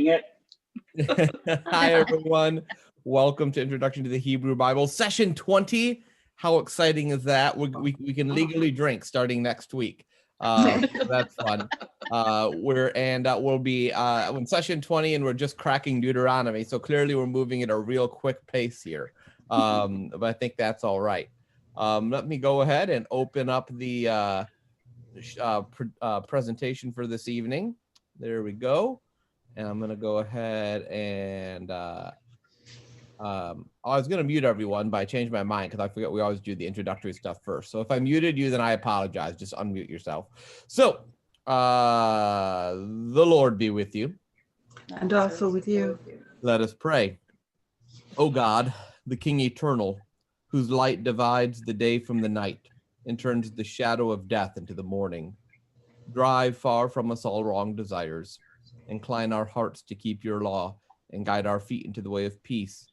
Dang it. Hi, everyone. Welcome to Introduction to the Hebrew Bible, session 20. How exciting is that? We can legally drink starting next week. That's fun. We'll be in session 20, and we're just cracking Deuteronomy. So clearly, we're moving at a real quick pace here. But I think that's all right. Let me go ahead and open up the presentation for this evening. There we go. And I'm going to go ahead and I was going to mute everyone, but I changed my mind because I forget we always do the introductory stuff first. So if I muted you, then I apologize. Just unmute yourself. So the Lord be with you. And also with you. Let us pray. O God, the King eternal, whose light divides the day from the night and turns the shadow of death into the morning, drive far from us all wrong desires. Incline our hearts to keep your law and guide our feet into the way of peace,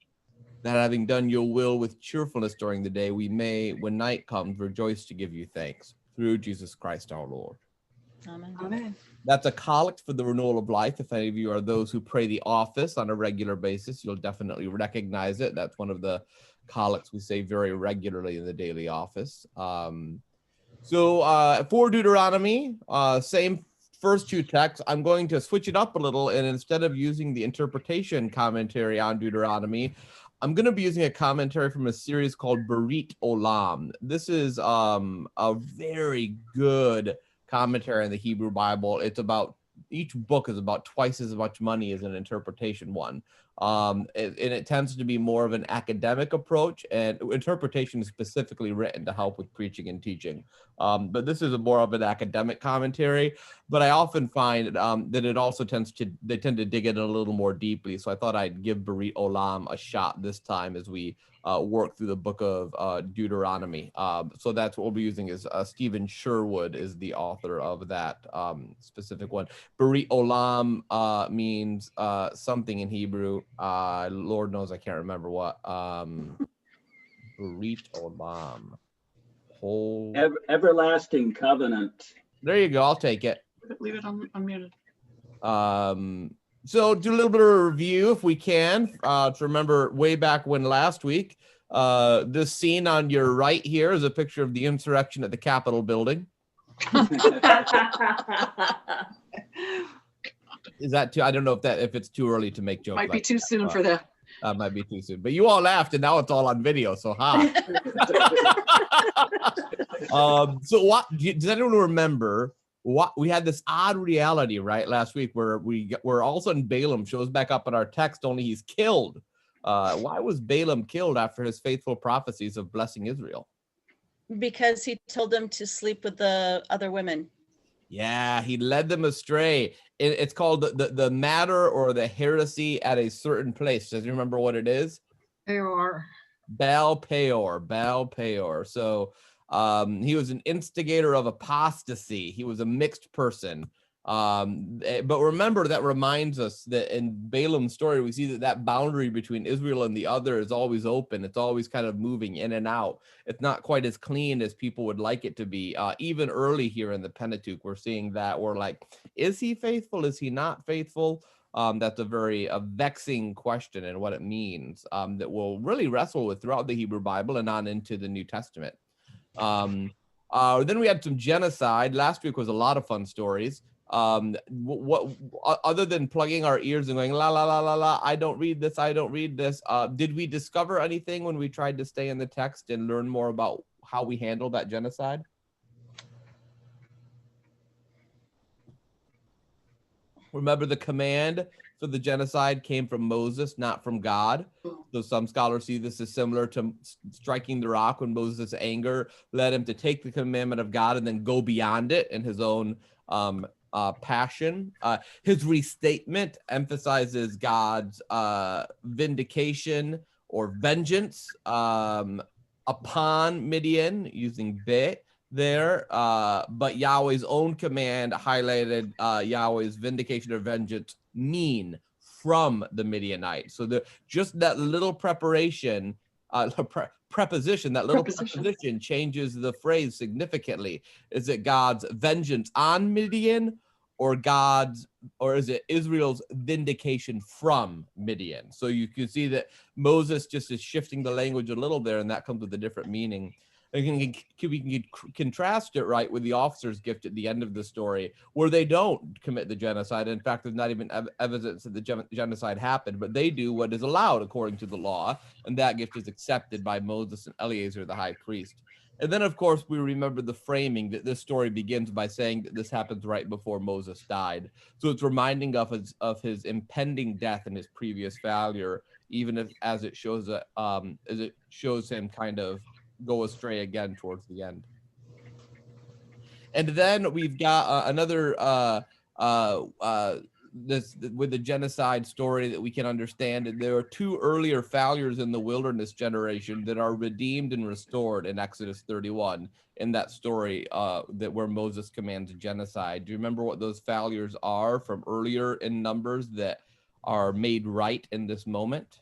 that having done your will with cheerfulness during the day, we may, when night comes, rejoice to give you thanks. Through Jesus Christ our Lord. Amen. Amen. That's a collect for the renewal of life. If any of you are those who pray the office on a regular basis, you'll definitely recognize it. That's one of the collects we say very regularly in the daily office. So for Deuteronomy, same first two texts, I'm going to switch it up a little, and instead of using the interpretation commentary on Deuteronomy, I'm going to be using a commentary from a series called Berit Olam. This is a very good commentary on the Hebrew Bible. It's about, each book is about twice as much money as an interpretation one. And it tends to be more of an academic approach, and interpretation is specifically written to help with preaching and teaching. But this is more of an academic commentary, but I often find that it also they tend to dig in a little more deeply. So I thought I'd give Berit Olam a shot this time as we work through the book of Deuteronomy. So that's what we'll be using is Stephen Sherwood is the author of that specific one. Berit Olam means something in Hebrew. Lord knows I can't remember what. Berit Olam. Whole... Everlasting covenant. There you go. I'll take it. Leave it unmuted. So do a little bit of a review if we can to remember way back when last week. This scene on your right here is a picture of the insurrection at the Capitol building. Is that too? I don't know if it's too early to make jokes. Might be too soon for that. Might be too soon. But you all laughed, and now it's all on video. So So what does anyone remember? What we had this odd reality right last week where all of a sudden Balaam shows back up in our text, only he's killed. Why was Balaam killed after his faithful prophecies of blessing Israel? Because he told them to sleep with the other women. Yeah, he led them astray. It's called the matter or the heresy at a certain place. Does you remember what it is? Peor. Baal Peor. So he was an instigator of apostasy. He was a mixed person. But remember, that reminds us that in Balaam's story, we see that boundary between Israel and the other is always open. It's always kind of moving in and out. It's not quite as clean as people would like it to be. Even early here in the Pentateuch, we're seeing that we're like, is he faithful? Is he not faithful? That's a very vexing question and what it means that we'll really wrestle with throughout the Hebrew Bible and on into the New Testament. Then we had some genocide. Last week was a lot of fun stories. What other than plugging our ears and going la la la la la, I don't read this, did we discover anything when we tried to stay in the text and learn more about how we handle that genocide? Remember, the command for the genocide came from Moses, not from God. So some scholars see this as similar to striking the rock when Moses' anger led him to take the commandment of God and then go beyond it in his own passion. His restatement emphasizes God's vindication or vengeance upon Midian, using be there, but Yahweh's own command highlighted Yahweh's vindication or vengeance mean from the Midianites. So just that little preposition, preposition changes the phrase significantly. Is it God's vengeance on Midian or God's, or is it Israel's vindication from Midian? So you can see that Moses just is shifting the language a little there, and that comes with a different meaning. And we can contrast it, right, with the officer's gift at the end of the story, where they don't commit the genocide. In fact, there's not even evidence that the genocide happened, but they do what is allowed according to the law, and that gift is accepted by Moses and Eleazar, the high priest. And then, of course, we remember the framing that this story begins by saying that this happens right before Moses died. So it's reminding of his impending death and his previous failure, even as it shows him kind of go astray again towards the end. And then we've got another this with the genocide story that we can understand. And there are two earlier failures in the wilderness generation that are redeemed and restored in Exodus 31 in that story that where Moses commands genocide. Do you remember what those failures are from earlier in Numbers that are made right in this moment?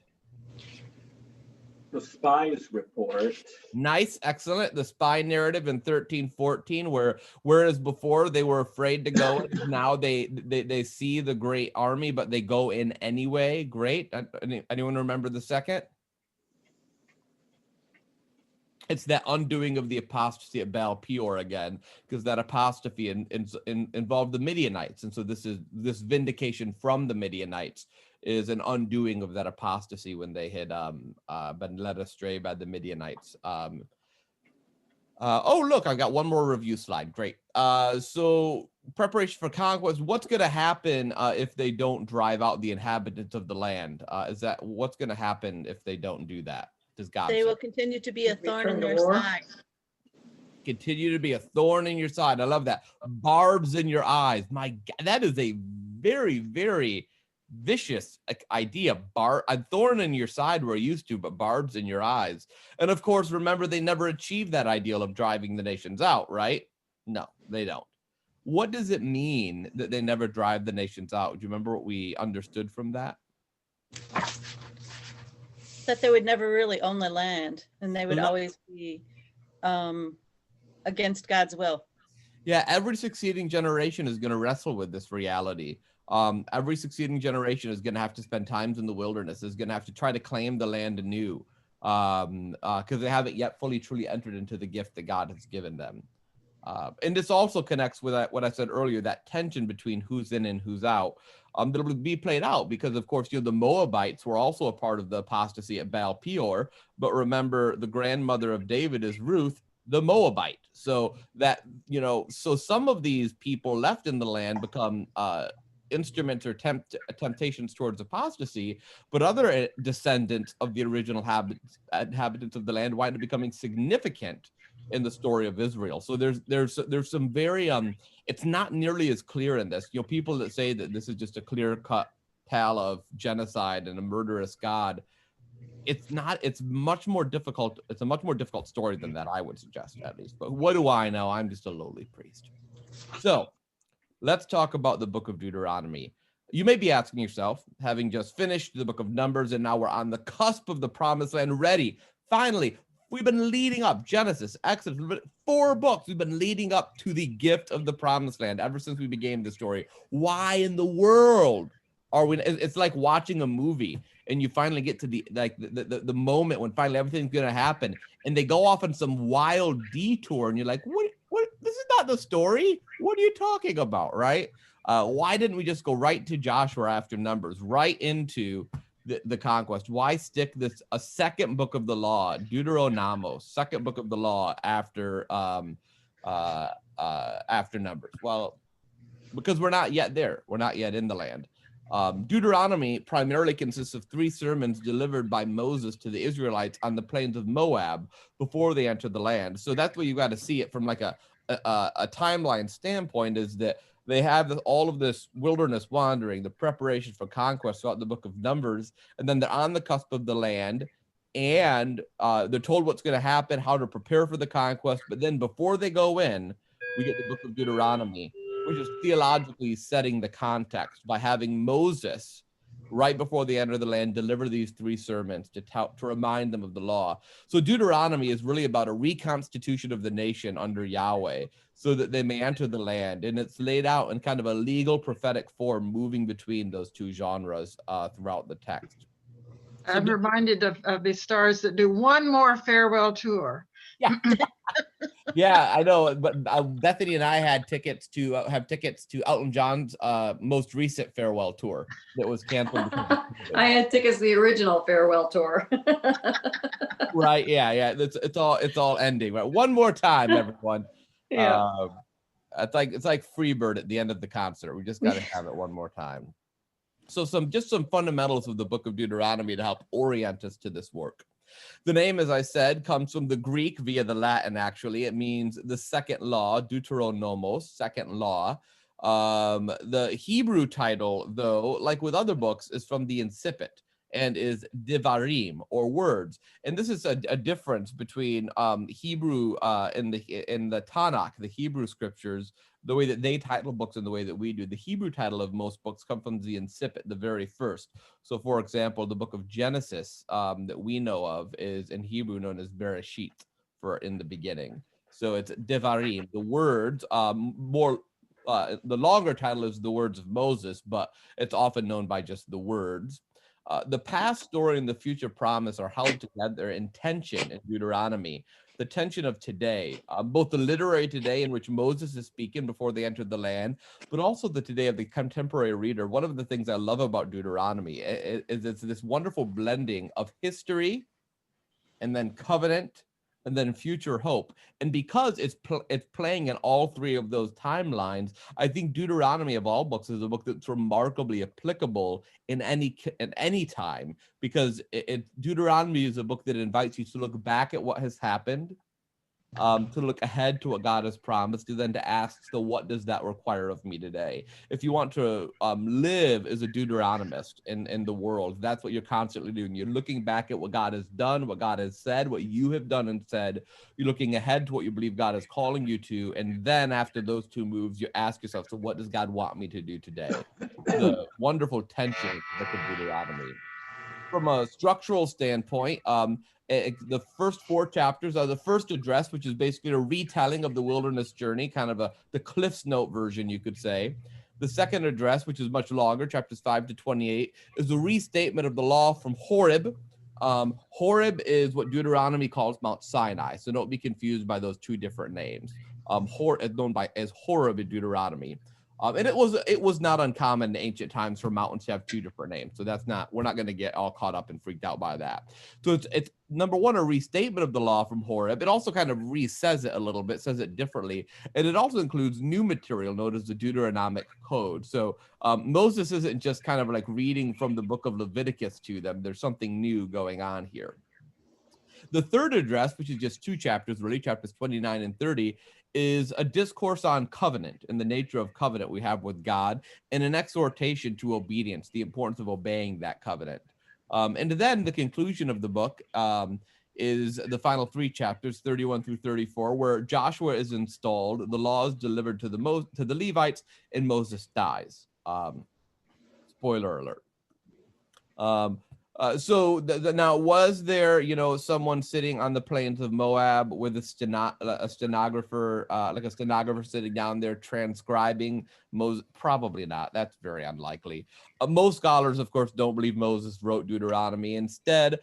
The spies report. Nice, excellent. The spy narrative in 13:14, whereas before they were afraid to go, now they see the great army, but they go in anyway. Great. Anyone remember the second? It's that undoing of the apostasy at Baal Peor again, because that apostasy involved the Midianites, and so this vindication from the Midianites is an undoing of that apostasy when they had been led astray by the Midianites. Oh, look, I've got one more review slide. Great. So preparation for conquest. What's going to happen if they don't drive out the inhabitants of the land? What's going to happen if they don't do that? Does God They say? will continue to be a thorn in Return to their war. side. Continue to be a thorn in your side. I love that. Barbs in your eyes. My God, that is a very, very vicious idea. A thorn in your side we're used to, but barbs in your eyes. And of course, remember, they never achieved that ideal of driving the nations out, right? No, they don't. What does it mean that they never drive the nations out? Do you remember what we understood from that? That they would never really own the land, and they would No. always be against God's will. Yeah, every succeeding generation is going to wrestle with this reality. Every succeeding generation is going to have to spend times in the wilderness, is going to have to try to claim the land anew, because they haven't yet fully, truly entered into the gift that God has given them. And this also connects with what I said earlier, that tension between who's in and who's out. That will be played out because, of course, the Moabites were also a part of the apostasy at Baal Peor. But remember, the grandmother of David is Ruth, the Moabite. So that, so some of these people left in the land become instruments or temptations towards apostasy, but other descendants of the original inhabitants of the land wind up becoming significant in the story of Israel. So there's some very it's not nearly as clear in this. People that say that this is just a clear-cut tale of genocide and a murderous God, it's not. It's much more difficult. It's a much more difficult story than that, I would suggest, at least. But what do I know? I'm just a lowly priest. So let's talk about the Book of Deuteronomy. You may be asking yourself, having just finished the Book of Numbers, and now we're on the cusp of the Promised Land, ready. Finally, we've been leading up, Genesis, Exodus, 4 books. We've been leading up to the gift of the Promised Land ever since we began the story. Why in the world are we? It's like watching a movie, and you finally get to the moment when finally everything's going to happen, and they go off on some wild detour, and you're like, what? This is not the story. What are you talking about, right? Why didn't we just go right to Joshua after Numbers, right into the conquest? Why stick a second book of the law, Deuteronomy, second book of the law after Numbers? Well, because we're not yet there. We're not yet in the land. Deuteronomy primarily consists of 3 sermons delivered by Moses to the Israelites on the plains of Moab before they entered the land. So that's where you got to see it from like a timeline standpoint, is that they have all of this wilderness wandering, the preparation for conquest throughout the book of Numbers, and then they're on the cusp of the land, and they're told what's going to happen, how to prepare for the conquest. But then before they go in, we get the book of Deuteronomy, which is theologically setting the context by having Moses right before they enter the land, deliver these 3 sermons to remind them of the law. So Deuteronomy is really about a reconstitution of the nation under Yahweh so that they may enter the land. And it's laid out in kind of a legal prophetic form, moving between those 2 genres throughout the text. So I'm reminded of the stars that do one more farewell tour. yeah. Yeah, I know, but Bethany and I had tickets to Elton John's most recent farewell tour that was canceled. I had tickets to the original farewell tour. Right? Yeah. It's all ending. Right? One more time, everyone. Yeah. It's like Freebird at the end of the concert. We just got to have it one more time. So some fundamentals of the Book of Deuteronomy to help orient us to this work. The name, as I said, comes from the Greek via the Latin, actually. It means the second law, Deuteronomos, second law. The Hebrew title, though, like with other books, is from the incipit and is Devarim, or words. And this is a difference between Hebrew in the Tanakh, the Hebrew scriptures, the way that they title books and the way that we do. The Hebrew title of most books come from the incipit, the very first. So, for example, the book of Genesis that we know of is in Hebrew known as Bereshit, for in the beginning. So it's Devarim, the words. The longer title is the words of Moses, but it's often known by just the words. The past story and the future promise are held together in tension in Deuteronomy. The tension of today, both the literary today in which Moses is speaking before they entered the land, but also the today of the contemporary reader. One of the things I love about Deuteronomy is it's this wonderful blending of history and then covenant and then future hope. And because it's playing in all 3 of those timelines, I think Deuteronomy of all books is a book that's remarkably applicable in any time, because Deuteronomy is a book that invites you to look back at what has happened, to look ahead to what God has promised, and then to ask, so what does that require of me today? If you want to live as a Deuteronomist in the world, that's what you're constantly doing. You're looking back at what God has done, what God has said, what you have done and said. You're looking ahead to what you believe God is calling you to. And then after those 2 moves, you ask yourself, so what does God want me to do today? The wonderful tension of the Book of Deuteronomy. From a structural standpoint, the first 4 chapters are the first address, which is basically a retelling of the wilderness journey, kind of the Cliff's Note version, you could say. The second address, which is much longer, chapters 5 to 28, is a restatement of the law from Horeb. Horeb is what Deuteronomy calls Mount Sinai, so don't be confused by those 2 different names. Horeb, known as Horeb in Deuteronomy. And it was not uncommon in ancient times for mountains to have 2 different names. So we're not going to get all caught up and freaked out by that. So it's number one, a restatement of the law from Horeb. It also kind of re-says it a little bit, says it differently. And it also includes new material known as the Deuteronomic Code. So Moses isn't just kind of like reading from the book of Leviticus to them. There's something new going on here. The third address, which is just 2 chapters, really, chapters 29 and 30, is a discourse on covenant and the nature of covenant we have with God, and an exhortation to obedience, the importance of obeying that covenant. And then the conclusion of the book is the final 3 chapters, 31 through 34, where Joshua is installed, the law is delivered to the Levites, and Moses dies. Spoiler alert. So now, was there, someone sitting on the plains of Moab with a stenographer, like a stenographer sitting down there transcribing Moses? Probably not. That's very unlikely. Most scholars, of course, don't believe Moses wrote Deuteronomy. Instead,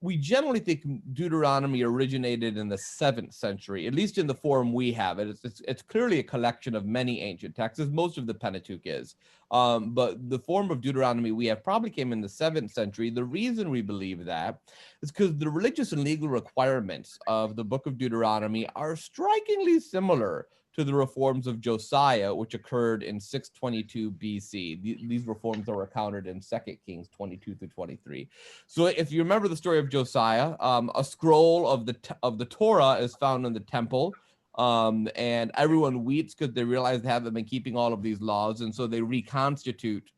we generally think Deuteronomy originated in the 7th century, at least in the form we have it. It's clearly a collection of many ancient texts, as most of the Pentateuch is. But the form of Deuteronomy we have probably came in the 7th century. The reason we believe that is because the religious and legal requirements of the book of Deuteronomy are strikingly similar to the reforms of Josiah, which occurred in 622 BC. These reforms are recounted in 2 Kings 22 through 23. So if you remember the story of Josiah, a scroll of the Torah is found in the temple, and everyone weeps because they realize they haven't been keeping all of these laws, and so they reconstitute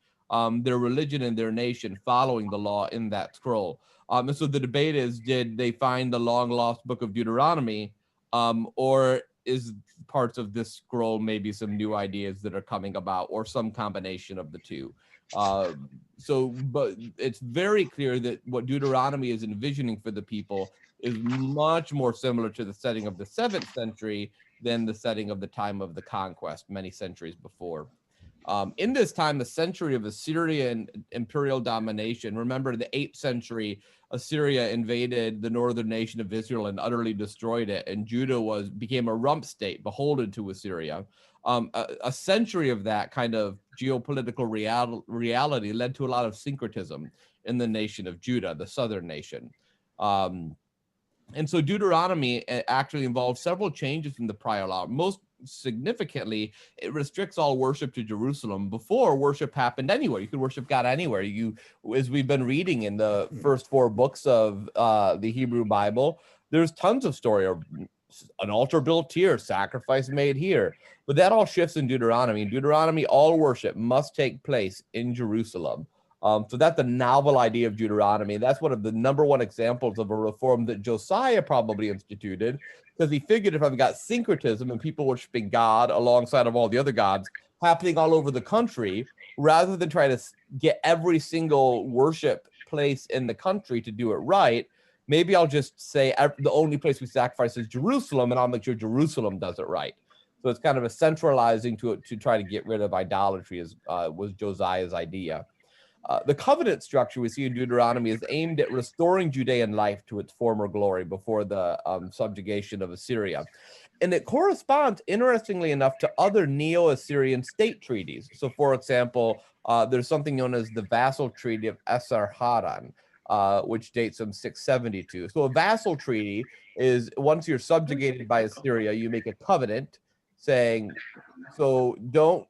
their religion and their nation following the law in that scroll. And so the debate is, did they find the long-lost book of Deuteronomy, or is parts of this scroll maybe some new ideas that are coming about, or some combination of the two. But it's very clear that what Deuteronomy is envisioning for the people is much more similar to the setting of the 7th century than the setting of the time of the conquest many centuries before. In this time, the century of Assyrian imperial domination, remember the 8th century, Assyria invaded the northern nation of Israel and utterly destroyed it, and Judah became a rump state, beholden to Assyria. A century of that kind of geopolitical reality led to a lot of syncretism in the nation of Judah, the southern nation. And so Deuteronomy actually involves several changes in the prior law. Most significantly, it restricts all worship to Jerusalem. Before, worship happened anywhere. You could worship God anywhere. As we've been reading in the first 4 books of the Hebrew Bible, there's tons of story of an altar built here, sacrifice made here. But that all shifts in Deuteronomy. In Deuteronomy, all worship must take place in Jerusalem. So that's a novel idea of Deuteronomy. That's one of the #1 examples of a reform that Josiah probably instituted, because he figured if I've got syncretism and people worshiping God alongside of all the other gods happening all over the country, rather than try to get every single worship place in the country to do it right, maybe I'll just say the only place we sacrifice is Jerusalem, and I'll make sure Jerusalem does it right. So it's kind of a centralizing to try to get rid of idolatry was Josiah's idea. The covenant structure we see in Deuteronomy is aimed at restoring Judean life to its former glory before the subjugation of Assyria. And it corresponds, interestingly enough, to other Neo-Assyrian state treaties. So, for example, there's something known as the Vassal Treaty of Assar Haran, which dates from 672. So a vassal treaty is once you're subjugated by Assyria, you make a covenant saying, so don't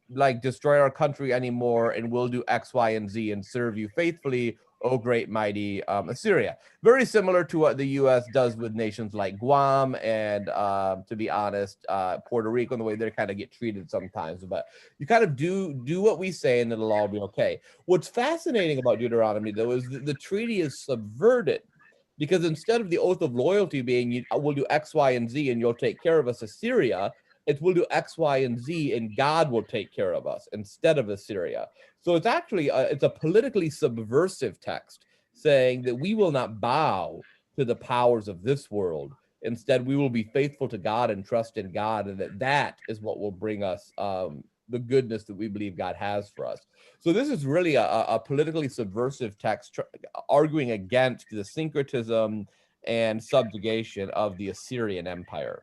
like destroy our country anymore, and we'll do X, Y, and Z and serve you faithfully, O great mighty Assyria. Very similar to what the U.S. does with nations like Guam and, to be honest, Puerto Rico, and the way they kind of get treated sometimes. But you kind of do what we say, and it'll all be okay. What's fascinating about Deuteronomy, though, is that the treaty is subverted, because instead of the oath of loyalty being, we'll do X, Y, and Z, and you'll take care of us, Assyria, it's we'll do X, Y, and Z, and God will take care of us instead of Assyria. So it's actually it's a politically subversive text saying that we will not bow to the powers of this world. Instead, we will be faithful to God and trust in God, and that is what will bring us the goodness that we believe God has for us. So this is really a politically subversive text arguing against the syncretism and subjugation of the Assyrian Empire.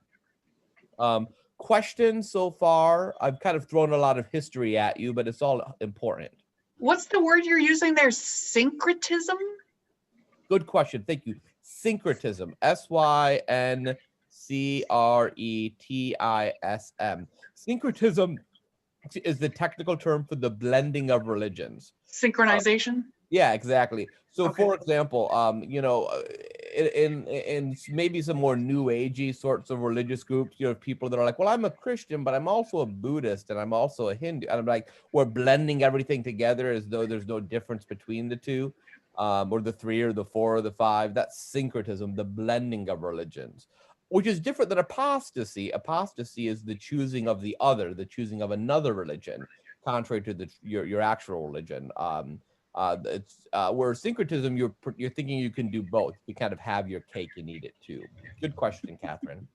Questions so far? I've kind of thrown a lot of history at you, but it's all important. What's the word you're using there? Syncretism? Good question. Thank you. Syncretism. Syncretism. Syncretism is the technical term for the blending of religions. Synchronization? Yeah, exactly. So, Okay. for example, in maybe some more new agey sorts of religious groups, you have people that are like, well, I'm a Christian, but I'm also a Buddhist, and I'm also a Hindu. And I'm like, we're blending everything together as though there's no difference between the two, or the three, or the four, or the five. That's syncretism, the blending of religions, which is different than apostasy. Apostasy is the choosing of the other, the choosing of another religion, contrary to your actual religion. It's where syncretism, you're thinking you can do both. You kind of have your cake and eat it too. Good question, Catherine.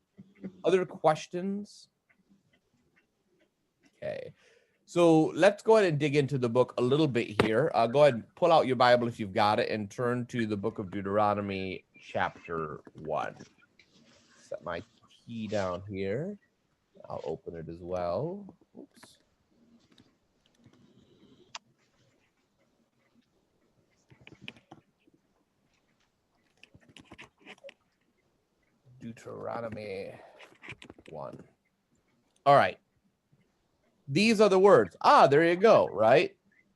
Other questions? Okay, so let's go ahead and dig into the book a little bit here. Go ahead and pull out your Bible if you've got it and turn to the book of Deuteronomy, chapter 1. Set my key down here. I'll open it as well. Oops. Deuteronomy 1. All right. These are the words. There you go, right?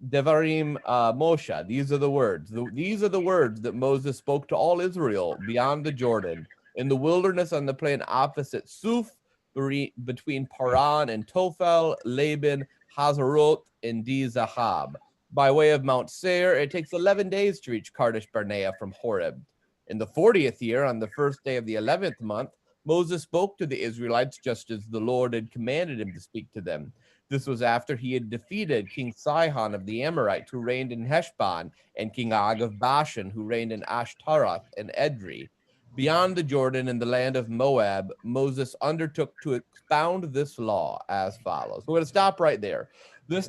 Devarim Moshe. These are the words. These are the words that Moses spoke to all Israel beyond the Jordan, in the wilderness on the plain opposite Suf, between Paran and Tophel, Laban, Hazeroth, and Dizahab. By way of Mount Seir, it takes 11 days to reach Kadesh Barnea from Horeb. In the 40th year, on the first day of the 11th month, Moses spoke to the Israelites just as the Lord had commanded him to speak to them. This was after he had defeated King Sihon of the Amorites, who reigned in Heshbon, and King Og of Bashan, who reigned in Ashtaroth and Edrei. Beyond the Jordan in the land of Moab, Moses undertook to expound this law as follows. We're going to stop right there. This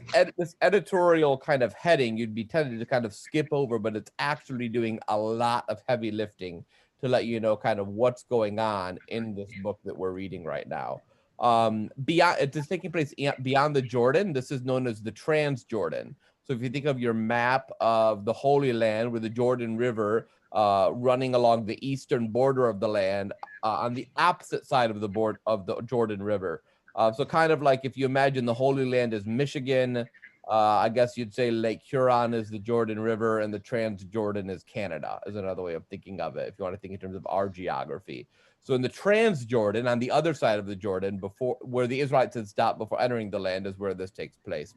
editorial kind of heading, you'd be tempted to kind of skip over, but it's actually doing a lot of heavy lifting to let you know kind of what's going on in this book that we're reading right now. Beyond, it is taking place beyond the Jordan. This is known as the Transjordan. So if you think of your map of the Holy Land, where the Jordan River running along the eastern border of the land, on the opposite side of the Jordan River. So kind of like if you imagine the Holy Land is Michigan, I guess you'd say Lake Huron is the Jordan River, and the Transjordan is Canada, is another way of thinking of it, if you want to think in terms of our geography. So in the Transjordan, on the other side of the Jordan, where the Israelites had stopped before entering the land, is where this takes place.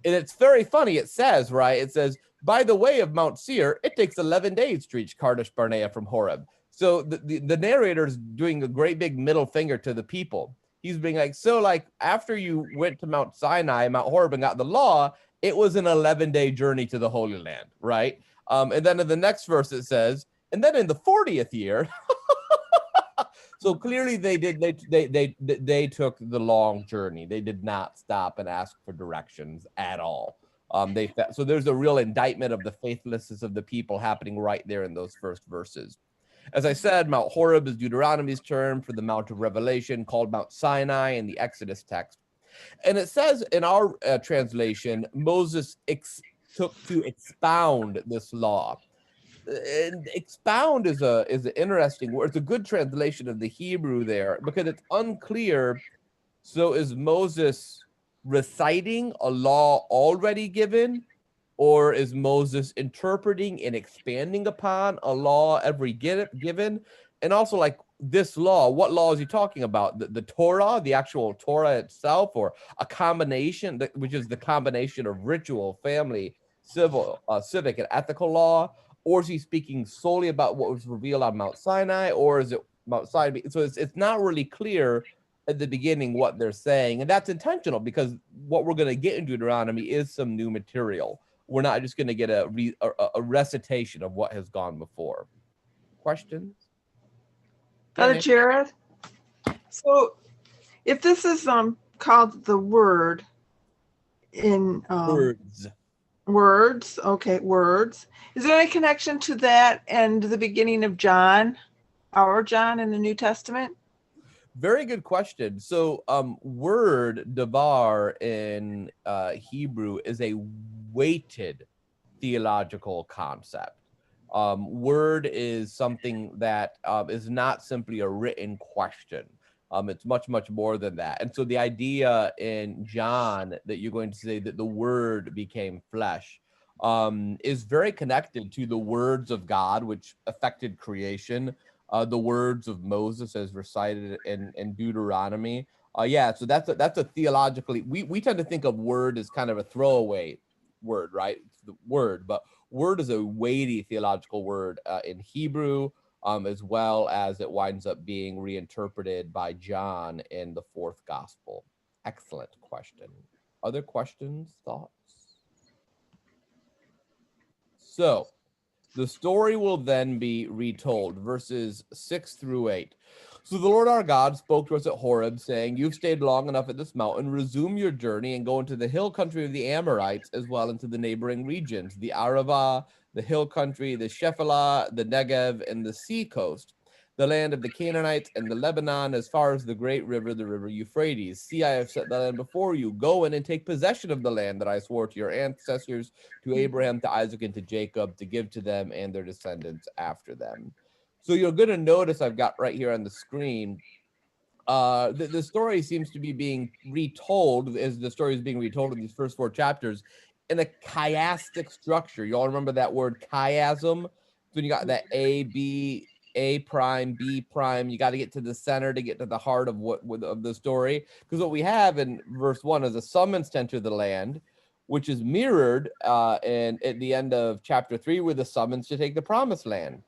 And it's very funny. It says, right, it says, by the way of Mount Seir, it takes 11 days to reach Kadesh Barnea from Horeb. So the narrator is doing a great big middle finger to the people. He's being like, so like after you went to Mount Sinai, Mount Horeb, and got the law, it was an 11-day journey to the Holy Land, right? And then in the next verse it says, and then in the 40th year, so clearly they took the long journey. They did not stop and ask for directions at all. So there's a real indictment of the faithlessness of the people happening right there in those first verses. As I said, Mount Horeb is Deuteronomy's term for the Mount of Revelation, called Mount Sinai in the Exodus text. And it says in our translation, Moses took to expound this law. And expound is an interesting word. It's a good translation of the Hebrew there, because it's unclear. So is Moses reciting a law already given, or is Moses interpreting and expanding upon a law ever given? And also, like, this law, what law is he talking about? The Torah, the actual Torah itself, or a combination, which is the combination of ritual, family, civic, and ethical law? Or is he speaking solely about what was revealed on Mount Sinai, or is it Mount Sinai? So it's not really clear at the beginning what they're saying, and that's intentional, because what we're going to get in Deuteronomy is some new material. We're not just going to get a recitation of what has gone before. Questions? Brother Jared, so if this is called the Word in words, okay, words, is there any connection to that and the beginning of John, our John in the New Testament? Very good question. So word, davar, in Hebrew is a weighted theological concept. Word is something that is not simply a written question. It's much, much more than that. And so the idea in John that you're going to say that the word became flesh is very connected to the words of God, which affected creation, the words of Moses as recited in Deuteronomy. So that's a theologically, we tend to think of word as kind of a throwaway word, right? It's the word, but word is a weighty theological word in Hebrew, as well as it winds up being reinterpreted by John in the fourth gospel. Excellent question. Other questions, thoughts? So the story will then be retold, verses 6-8. So the Lord our God spoke to us at Horeb, saying, you've stayed long enough at this mountain. Resume your journey and go into the hill country of the Amorites, as well into the neighboring regions, the Arava, the hill country, the Shephelah, the Negev, and the sea coast, the land of the Canaanites and the Lebanon, as far as the great river, the river Euphrates. See, I have set the land before you. Go in and take possession of the land that I swore to your ancestors, to Abraham, to Isaac, and to Jacob, to give to them and their descendants after them. So you're going to notice I've got right here on the screen, the story seems to be being retold, as the story is being retold in these first 4 chapters, in a chiastic structure. You all remember that word chiasm? So when you got that A prime, B prime, you got to get to the center to get to the heart of of the story. Because what we have in verse 1 is a summons to enter the land, which is mirrored and at the end of chapter 3 with a summons to take the promised land.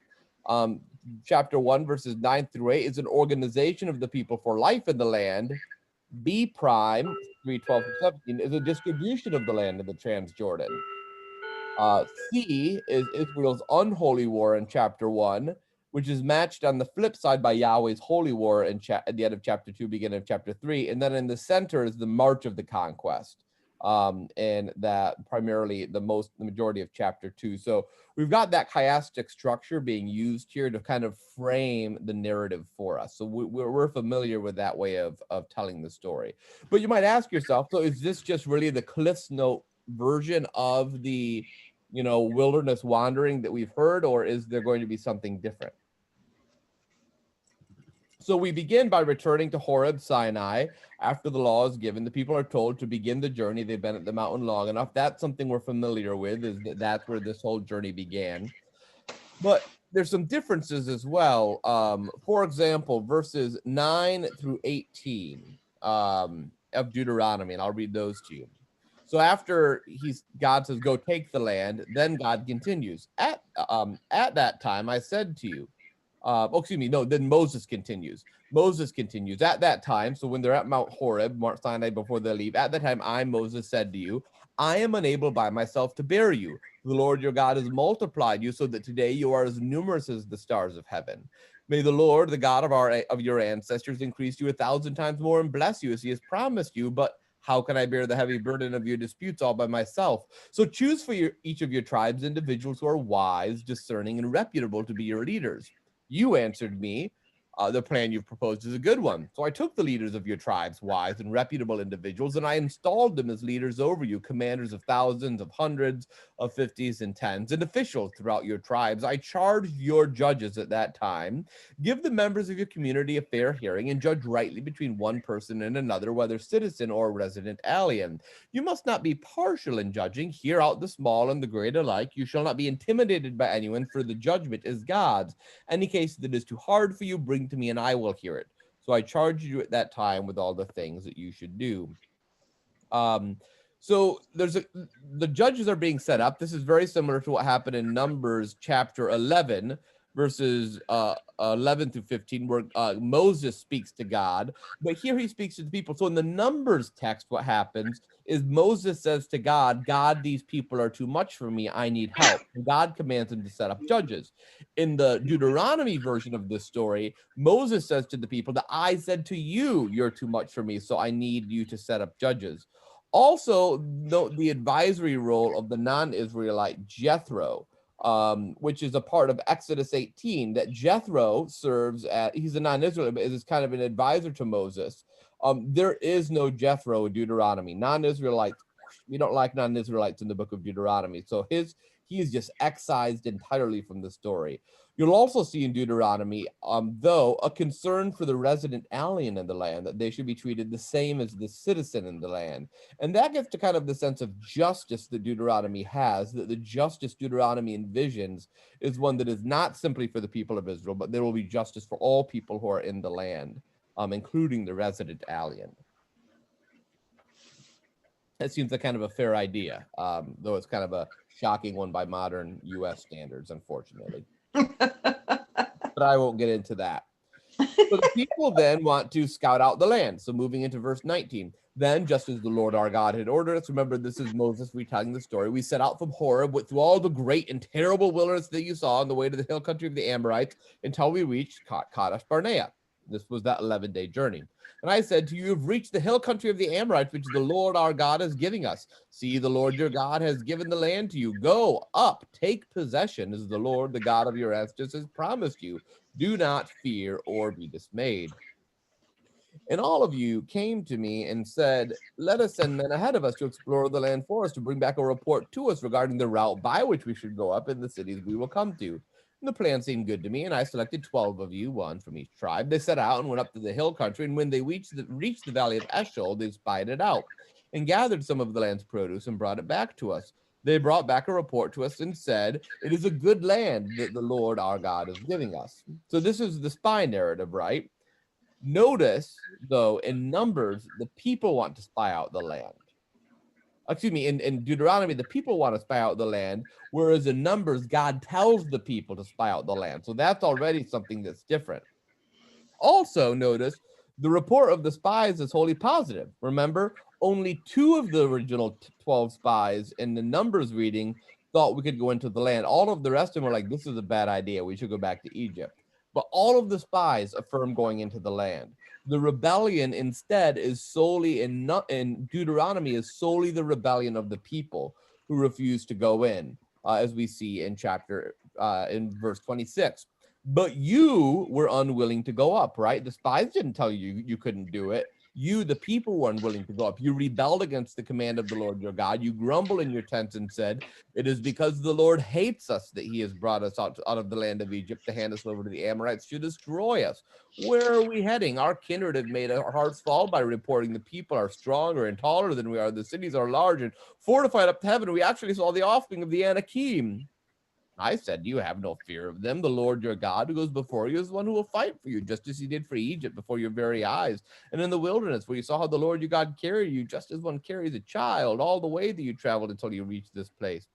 chapter 1, verses 9 through 8 is an organization of the people for life in the land. B prime, 3:12 through 17, is a distribution of the land in the Transjordan. C is Israel's unholy war in chapter 1, which is matched on the flip side by Yahweh's holy war at the end of chapter 2, beginning of chapter 3. And then in the center is the march of the conquest. And that primarily the majority of chapter 2. So we've got that chiastic structure being used here to kind of frame the narrative for us. So we're familiar with that way of telling the story. But you might ask yourself, so is this just really the Cliff's Note version of the wilderness wandering that we've heard, or is there going to be something different? So we begin by returning to Horeb, Sinai. After the law is given, the people are told to begin the journey. They've been at the mountain long enough. That's something we're familiar with, is that's where this whole journey began. But there's some differences as well. For example, verses 9 through 18 of Deuteronomy, and I'll read those to you. So after God says, go take the land, then God continues. At that time, I said to you, then Moses continues. Moses continues, at that time, so when they're at Mount Horeb, Mount Sinai, before they leave, at that time, I, Moses, said to you, I am unable by myself to bear you. The Lord your God has multiplied you so that today you are as numerous as the stars of heaven. May the Lord, the God of your ancestors, increase you 1,000 times more and bless you as he has promised you, but how can I bear the heavy burden of your disputes all by myself? So choose for each of your tribes individuals who are wise, discerning, and reputable to be your leaders. You answered me, the plan you've proposed is a good one. So I took the leaders of your tribes, wise and reputable individuals, and I installed them as leaders over you, commanders of thousands, of hundreds, of fifties, and tens, and officials throughout your tribes. I charged your judges at that time, give the members of your community a fair hearing and judge rightly between one person and another, whether citizen or resident alien. You must not be partial in judging. Hear out the small and the great alike. You shall not be intimidated by anyone, for the judgment is God's. Any case that is too hard for you, bring to me and I will hear it. So I charged you at that time with all the things that you should do. So the judges are being set up. This is very similar to what happened in Numbers chapter 11, verses 11 through 15, where Moses speaks to God, but here he speaks to the people. So in the Numbers text, what happens is Moses says to God, God, these people are too much for me. I need help. And God commands him to set up judges. In the Deuteronomy version of this story, Moses says to the people that I said to you, you're too much for me, so I need you to set up judges. Also, the advisory role of the non-Israelite Jethro, which is a part of Exodus 18, that Jethro serves as, he's a non-Israelite, but is kind of an advisor to Moses. There is no Jethro in Deuteronomy. Non-Israelites, we don't like non-Israelites in the book of Deuteronomy. So he is just excised entirely from the story. You'll also see in Deuteronomy, though, a concern for the resident alien in the land, that they should be treated the same as the citizen in the land. And that gets to kind of the sense of justice that Deuteronomy has, that the justice Deuteronomy envisions is one that is not simply for the people of Israel, but there will be justice for all people who are in the land, including the resident alien. That seems like kind of a fair idea, though it's kind of a shocking one by modern U.S. standards, unfortunately. But I won't get into that. So the people then want to scout out the land. So moving into verse 19, then just as the Lord our God had ordered us, remember this is Moses retelling the story, we set out from Horeb through all the great and terrible wilderness that you saw on the way to the hill country of the Amorites until we reached Kadesh Barnea. This was that 11-day journey. And I said to you, you've reached the hill country of the Amorites, which the Lord our God is giving us. See, the Lord your God has given the land to you. Go up, take possession, as the Lord, the God of your ancestors, has promised you. Do not fear or be dismayed. And all of you came to me and said, let us send men ahead of us to explore the land for us, to bring back a report to us regarding the route by which we should go up in the cities we will come to. And the plan seemed good to me, and I selected 12 of you, one from each tribe. They set out and went up to the hill country, and when they reached the valley of Eshcol, they spied it out and gathered some of the land's produce and brought it back to us. They brought back a report to us and said, it is a good land that the Lord our God is giving us. So this is the spy narrative, right? Notice, though, in Numbers, the people want to spy out the land. excuse me, in Deuteronomy, the people want to spy out the land, whereas in Numbers, God tells the people to spy out the land. So that's already something that's different. Also, notice the report of the spies is wholly positive. Remember, only 2 of the original 12 spies in the Numbers reading thought we could go into the land. All of the rest of them were like, this is a bad idea. We should go back to Egypt. But all of the spies affirm going into the land. The rebellion instead is solely in Deuteronomy is solely the rebellion of the people who refuse to go in, as we see in in verse 26. But you were unwilling to go up, right? The spies didn't tell you you couldn't do it. You, the people, were unwilling to go up. You rebelled against the command of the Lord your God. You grumbled in your tents and said, it is because the Lord hates us that he has brought us out of the land of Egypt to hand us over to the Amorites to destroy us. Where are we heading? Our kindred have made our hearts fall by reporting the people are stronger and taller than we are. The cities are large and fortified up to heaven. We actually saw the offspring of the Anakim. I said, you have no fear of them. The Lord your God who goes before you is the one who will fight for you, just as he did for Egypt before your very eyes. And in the wilderness, where you saw how the Lord your God carried you, just as one carries a child, all the way that you traveled until you reached this place.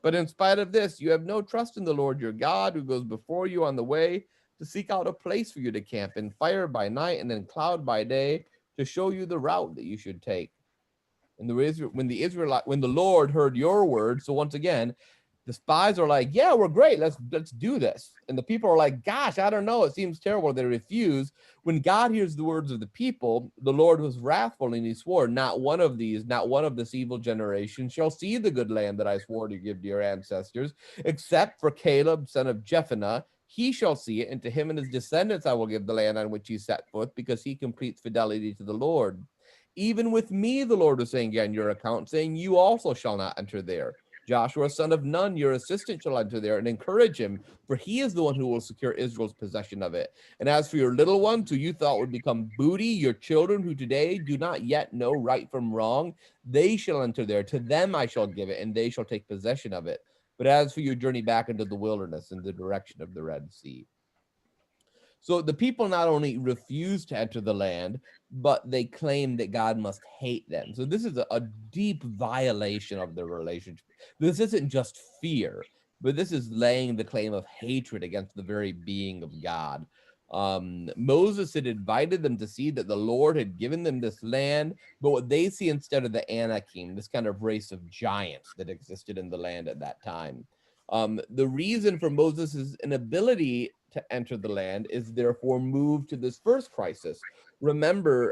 But in spite of this, you have no trust in the Lord your God who goes before you on the way to seek out a place for you to camp in fire by night and in cloud by day to show you the route that you should take. And when the Lord heard your word, so once again, the spies are like, yeah, we're great. Let's do this. And the people are like, gosh, I don't know. It seems terrible. They refuse. When God hears the words of the people, the Lord was wrathful and he swore, not one of this evil generation shall see the good land that I swore to give to your ancestors, except for Caleb, son of Jephunneh. He shall see it, and to him and his descendants I will give the land on which he set foot, because he completes fidelity to the Lord. Even with me, the Lord was saying on your account, saying, you also shall not enter there. Joshua, son of Nun, your assistant, shall enter there, and encourage him, for he is the one who will secure Israel's possession of it. And as for your little ones, who you thought would become booty, your children who today do not yet know right from wrong, they shall enter there. To them I shall give it, and they shall take possession of it. But as for your journey back into the wilderness in the direction of the Red Sea. So the people not only refuse to enter the land, but they claim that God must hate them. So this is a deep violation of their relationship. This isn't just fear, but this is laying the claim of hatred against the very being of God. Moses had invited them to see that the Lord had given them this land, but what they see instead of the Anakim, this kind of race of giants that existed in the land at that time. The reason for Moses' inability to enter the land is therefore moved to this first crisis. Remember,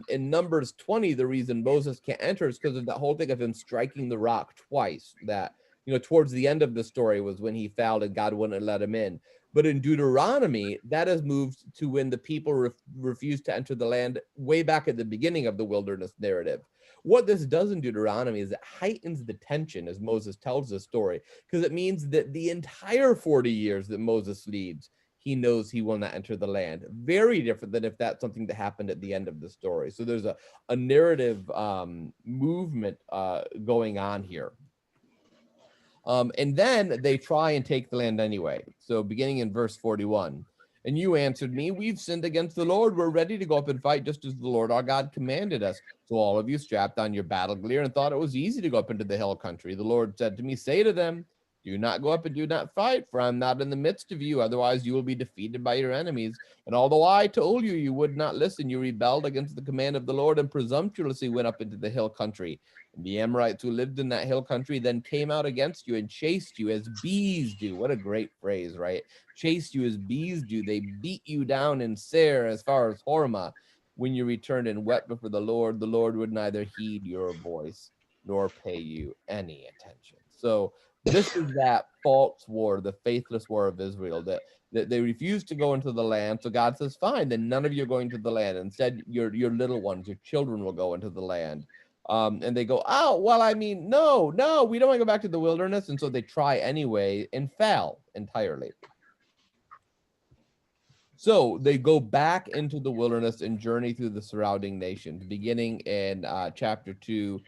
in Numbers 20, the reason Moses can't enter is because of that whole thing of him striking the rock twice. That, towards the end of the story was when he fell and God wouldn't let him in. But in Deuteronomy, that has moved to when the people refused to enter the land way back at the beginning of the wilderness narrative. What this does in Deuteronomy is it heightens the tension as Moses tells the story, because it means that the entire 40 years that Moses leads, he knows he will not enter the land. Very different than if that's something that happened at the end of the story. So there's a narrative movement going on here. And then they try and take the land anyway. So beginning in verse 41, and you answered me, we've sinned against the Lord. We're ready to go up and fight just as the Lord our God commanded us. So all of you strapped on your battle gear and thought it was easy to go up into the hill country. The Lord said to me, say to them, do not go up and do not fight, for I'm not in the midst of you. Otherwise you will be defeated by your enemies. And although I told you, you would not listen. You rebelled against the command of the Lord and presumptuously went up into the hill country. And the Amorites who lived in that hill country then came out against you and chased you as bees do. What a great phrase, right? Chased you as bees do. They beat you down in Seir as far as Hormah. When you returned and wept before the Lord would neither heed your voice nor pay you any attention. So this is that false war, the faithless war of Israel, that they refuse to go into the land. So God says, fine, then none of you are going to the land. Instead, your little ones, your children will go into the land. And they go, oh, well, I mean, no, we don't want to go back to the wilderness. And so they try anyway and fail entirely. So they go back into the wilderness and journey through the surrounding nations, beginning in chapter 2,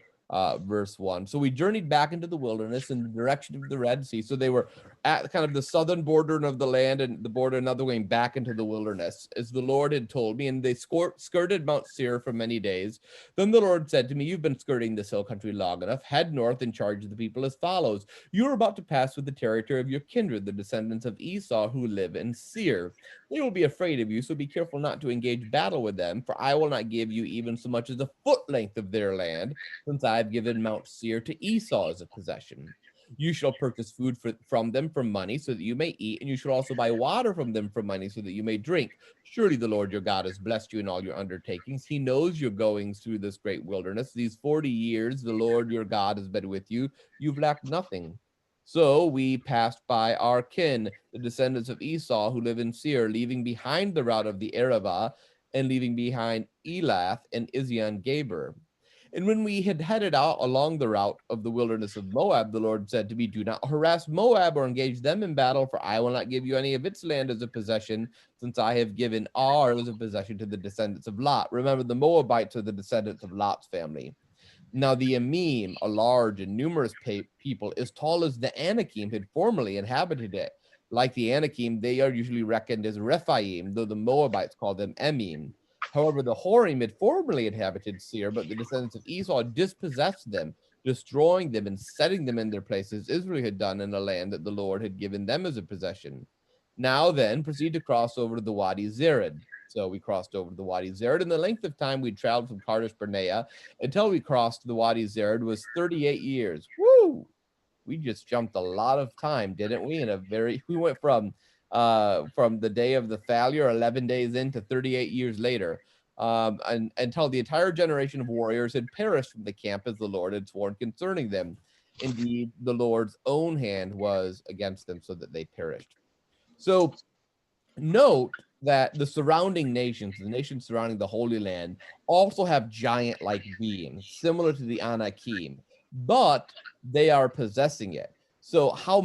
verse 1. So we journeyed back into the wilderness in the direction of the Red Sea. So they were at kind of the southern border of the land and the border another going back into the wilderness, as the Lord had told me, and they skirted Mount Seir for many days. Then the Lord said to me, you've been skirting this hill country long enough. Head north and charge the people as follows. You are about to pass through the territory of your kindred, the descendants of Esau who live in Seir. They will be afraid of you, so be careful not to engage battle with them, for I will not give you even so much as a foot length of their land, since I have given Mount Seir to Esau as a possession. You shall purchase food from them for money so that you may eat, and you shall also buy water from them for money so that you may drink. Surely the Lord your God has blessed you in all your undertakings. He knows your goings through this great wilderness. These 40 years the Lord your God has been with you. You've lacked nothing. So we passed by our kin, the descendants of Esau who live in Seir, leaving behind the route of the Arabah and leaving behind Elath and Ezion-Geber. And when we had headed out along the route of the wilderness of Moab, the Lord said to me, do not harass Moab or engage them in battle, for I will not give you any of its land as a possession, since I have given Ar as a possession to the descendants of Lot. Remember, the Moabites are the descendants of Lot's family. Now the Emim, a large and numerous people, as tall as the Anakim, had formerly inhabited it. Like the Anakim, they are usually reckoned as Rephaim, though the Moabites call them Emim. However, the Horim had formerly inhabited Seir, but the descendants of Esau dispossessed them, destroying them and setting them in their places, Israel had done in the land that the Lord had given them as a possession. Now then, proceed to cross over to the Wadi Zered. So we crossed over the Wadi Zered, and the length of time we traveled from Kadesh Barnea until we crossed the Wadi Zered was 38 years. Woo! We just jumped a lot of time, didn't we? We went from the day of the failure, 11 days into 38 years later, and until the entire generation of warriors had perished from the camp as the Lord had sworn concerning them. Indeed, the Lord's own hand was against them so that they perished. So note that the surrounding nations, the nations surrounding the Holy Land, also have giant-like beings, similar to the Anakim, but they are possessing it. So so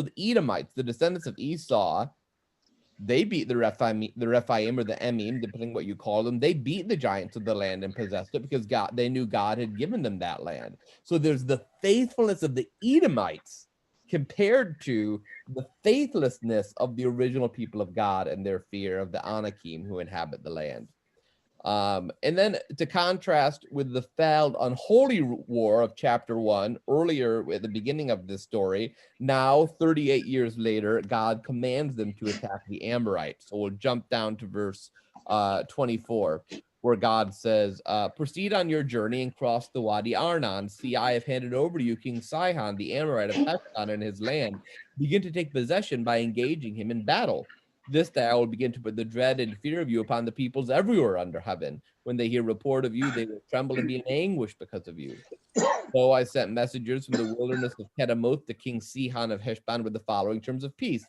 the Edomites, the descendants of Esau, they beat the Rephaim or the Emim, depending what you call them. They beat the giants of the land and possessed it because they knew God had given them that land. So there's the faithfulness of the Edomites compared to the faithlessness of the original people of God and their fear of the Anakim who inhabit the land. And then to contrast with the failed unholy war of chapter 1, earlier at the beginning of this story, now 38 years later, God commands them to attack the Amorites. So we'll jump down to verse 24, where God says, proceed on your journey and cross the Wadi Arnon. See, I have handed over to you King Sihon, the Amorite of Heshbon, and his land. Begin to take possession by engaging him in battle. This day I will begin to put the dread and fear of you upon the peoples everywhere under heaven. When they hear report of you, they will tremble and be in anguish because of you. So I sent messengers from the wilderness of Kedemoth to King Sihon of Heshbon with the following terms of peace.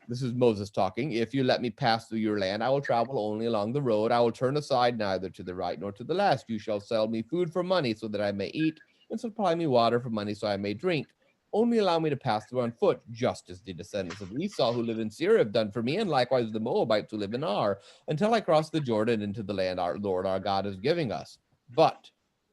This is Moses talking. If you let me pass through your land, I will travel only along the road. I will turn aside neither to the right nor to the left. You shall sell me food for money so that I may eat, and supply me water for money so I may drink. Only allow me to pass through on foot, just as the descendants of Esau who live in Seir have done for me, and likewise the Moabites who live in Ar, until I cross the Jordan into the land our Lord our God is giving us. But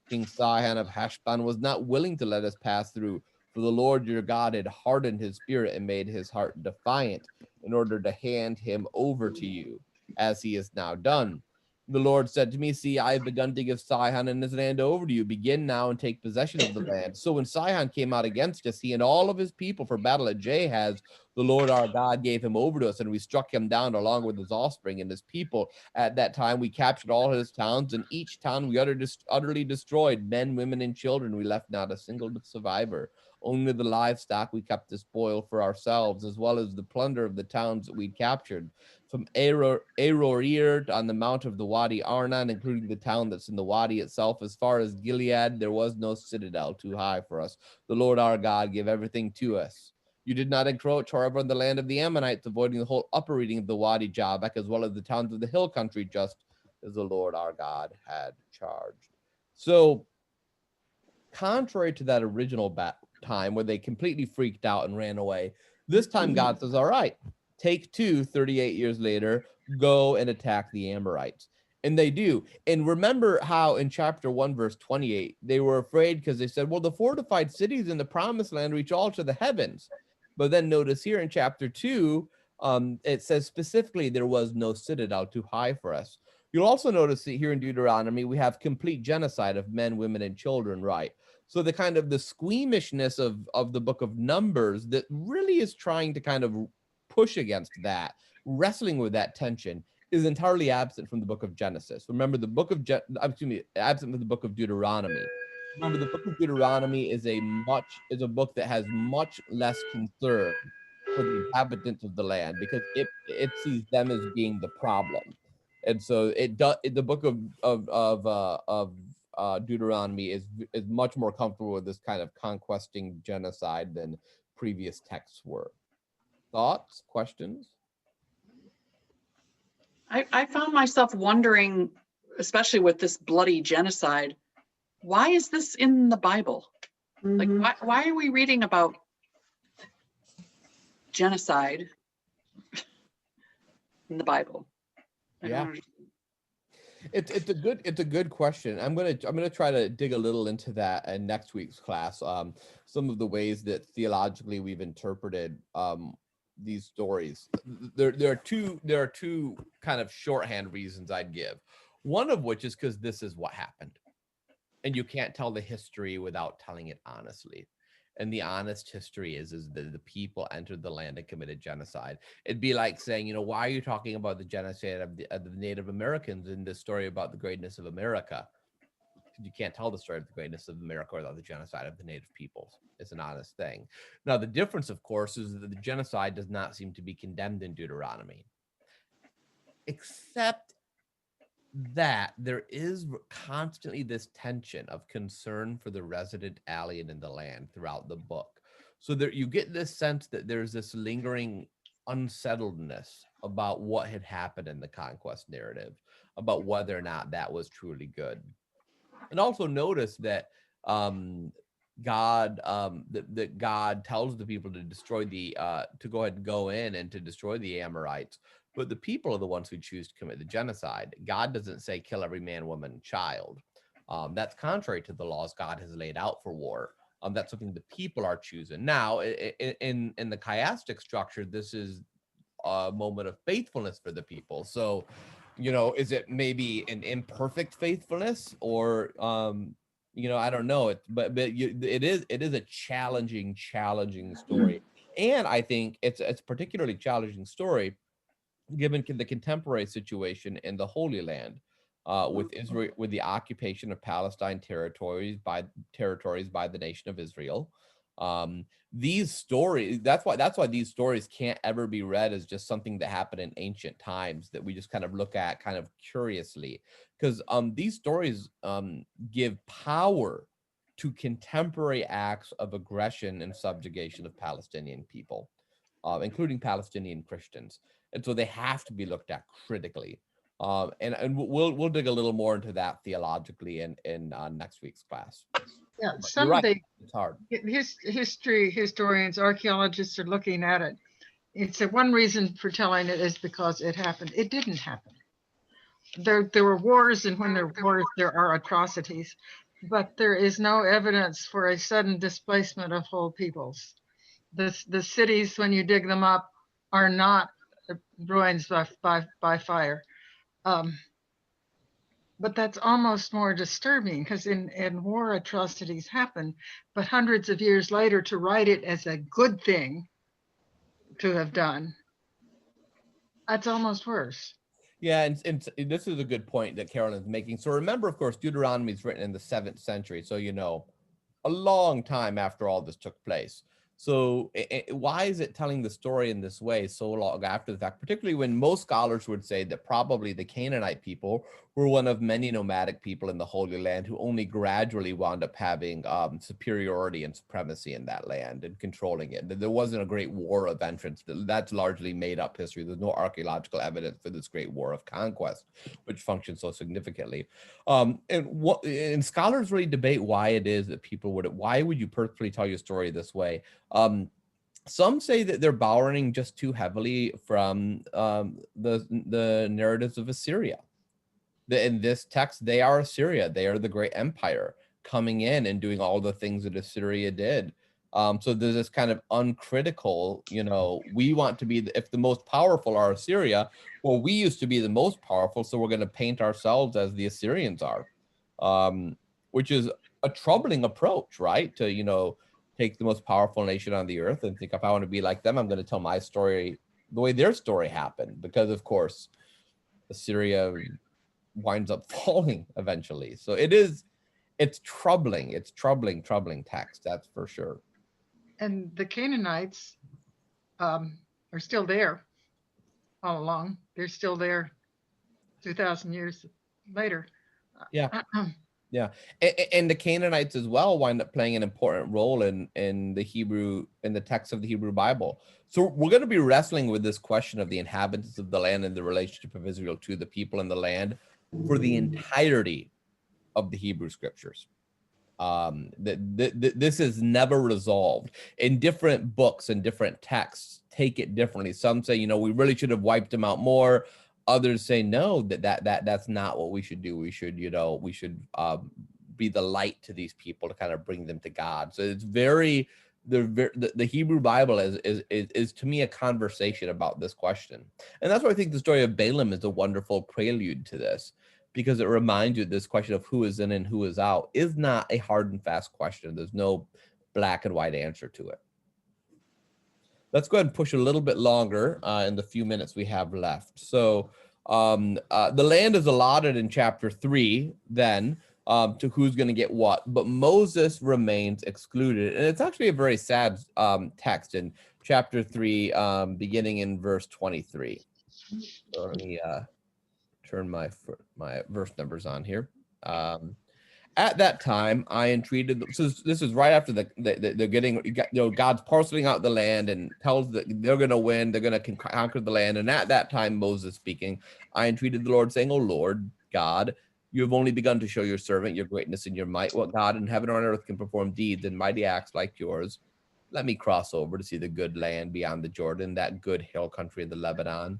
King Sihon of Heshbon was not willing to let us pass through, for the Lord your God had hardened his spirit and made his heart defiant in order to hand him over to you, as he has now done. The Lord said to me, see, I have begun to give Sihon and his land over to you. Begin now and take possession of the land. So when Sihon came out against us, he and all of his people for battle at Jahaz, the Lord our God gave him over to us, and we struck him down along with his offspring and his people. At that time, we captured all his towns, and each town we utterly destroyed, men, women, and children. We left not a single survivor. Only the livestock we kept to spoil for ourselves, as well as the plunder of the towns that we captured. From Aroer on the mount of the Wadi Arnon, including the town that's in the Wadi itself, as far as Gilead, there was no citadel too high for us. The Lord our God gave everything to us. You did not encroach, however, on the land of the Ammonites, avoiding the whole upper reading of the Wadi Jabbok, as well as the towns of the hill country, just as the Lord our God had charged. So, contrary to that original time where they completely freaked out and ran away, this time God says, all right, take 38 years later, go and attack the Amorites. And they do. And remember how in chapter 1, verse 28, they were afraid because they said, well, the fortified cities in the promised land reach all to the heavens. But then notice here in chapter 2, it says specifically there was no citadel too high for us. You'll also notice that here in Deuteronomy, we have complete genocide of men, women, and children, right? So the kind of the squeamishness of the book of Numbers that really is trying to kind of push against that, wrestling with that tension, is entirely absent from the book of Genesis. Remember, the book of absent from the book of Deuteronomy. Remember, the book of Deuteronomy is a book that has much less concern for the inhabitants of the land because it sees them as being the problem, and so the book of Deuteronomy is much more comfortable with this kind of conquesting genocide than previous texts were. Thoughts, questions? I found myself wondering, especially with this bloody genocide, why is this in the Bible? Like, Mhm. why are we reading about genocide in the Bible? I don't Yeah. understand. It's a good question. I'm gonna try to dig a little into that in next week's class. Some of the ways that theologically we've interpreted these stories. There are two kind of shorthand reasons I'd give. One of which is because this is what happened, and you can't tell the history without telling it honestly. And the honest history is that the people entered the land and committed genocide. It'd be like saying, why are you talking about the genocide of the Native Americans in this story about the greatness of America? You can't tell the story of the greatness of America without the genocide of the native peoples. It's an honest thing. Now, the difference, of course, is that the genocide does not seem to be condemned in Deuteronomy, except that there is constantly this tension of concern for the resident alien in the land throughout the book. So there you get this sense that there's this lingering unsettledness about what had happened in the conquest narrative, about whether or not that was truly good. And also notice that God that God tells the people to destroy to go ahead and go in and to destroy the Amorites, but the people are the ones who choose to commit the genocide. God doesn't say kill every man, woman, and child. That's contrary to the laws God has laid out for war. That's something the people are choosing. Now, in the chiastic structure, this is a moment of faithfulness for the people. So, is it maybe an imperfect faithfulness, or I don't know. It is a challenging story, and I think it's a particularly challenging story given the contemporary situation in the Holy Land, with Israel, with the occupation of Palestine territories by the nation of Israel. These stories, that's why these stories can't ever be read as just something that happened in ancient times that we just kind of look at kind of curiously, because these stories give power to contemporary acts of aggression and subjugation of Palestinian people, including Palestinian Christians. And so they have to be looked at critically. And we'll dig a little more into that theologically in next week's class. Yeah, But some you're of right, the it's hard. historians, archaeologists are looking at it. It's one reason for telling it is because it happened. It didn't happen. There were wars, and when there are wars, there are atrocities, but there is no evidence for a sudden displacement of whole peoples. The cities, when you dig them up, are not ruins by fire. But that's almost more disturbing, because in war, atrocities happen, but hundreds of years later, to write it as a good thing to have done, that's almost worse. Yeah, and this is a good point that Carolyn's making. So remember, of course, Deuteronomy is written in the 7th century, so a long time after all this took place. So why is it telling the story in this way so long after the fact, particularly when most scholars would say that probably the Canaanite people were one of many nomadic people in the Holy Land who only gradually wound up having superiority and supremacy in that land and controlling it. There wasn't a great war of entrance. That's largely made up history. There's no archaeological evidence for this great war of conquest, which functioned so significantly. And scholars really debate why it is that why would you purposely tell your story this way? Some say that they're borrowing just too heavily from the narratives of Assyria. In this text, they are Assyria. They are the great empire coming in and doing all the things that Assyria did. So there's this kind of uncritical, we want to be, if the most powerful are Assyria, well, we used to be the most powerful, so we're going to paint ourselves as the Assyrians are, which is a troubling approach, right? To, take the most powerful nation on the earth and think, if I want to be like them, I'm going to tell my story the way their story happened, because of course, Assyria winds up falling eventually. So it's troubling. It's troubling text, that's for sure. And the Canaanites are still there all along. They're still there 2,000 years later. Yeah. Yeah. And the Canaanites as well wind up playing an important role in the text of the Hebrew Bible. So we're going to be wrestling with this question of the inhabitants of the land and the relationship of Israel to the people in the land for the entirety of the Hebrew scriptures. This is never resolved. In different books and different texts take it differently. Some say, we really should have wiped them out more. Others say no, that's not what we should do. We should, be the light to these people to kind of bring them to God. So it's the Hebrew Bible is to me a conversation about this question. And that's why I think the story of Balaam is a wonderful prelude to this, because it reminds you this question of who is in and who is out is not a hard and fast question. There's no black and white answer to it. Let's go ahead and push a little bit longer in the few minutes we have left. So the land is allotted in chapter 3 then to who's going to get what, but Moses remains excluded. And it's actually a very sad text in chapter 3, beginning in verse 23. So let me turn my verse numbers on here. At that time, I entreated. So this is right after they're getting, God's parceling out the land and tells that they're going to win, they're going to conquer the land. And at that time, Moses speaking, I entreated the Lord, saying, "O Lord God, you have only begun to show your servant your greatness and your might. What God in heaven or on earth can perform deeds and mighty acts like yours? Let me cross over to see the good land beyond the Jordan, that good hill country of the Lebanon."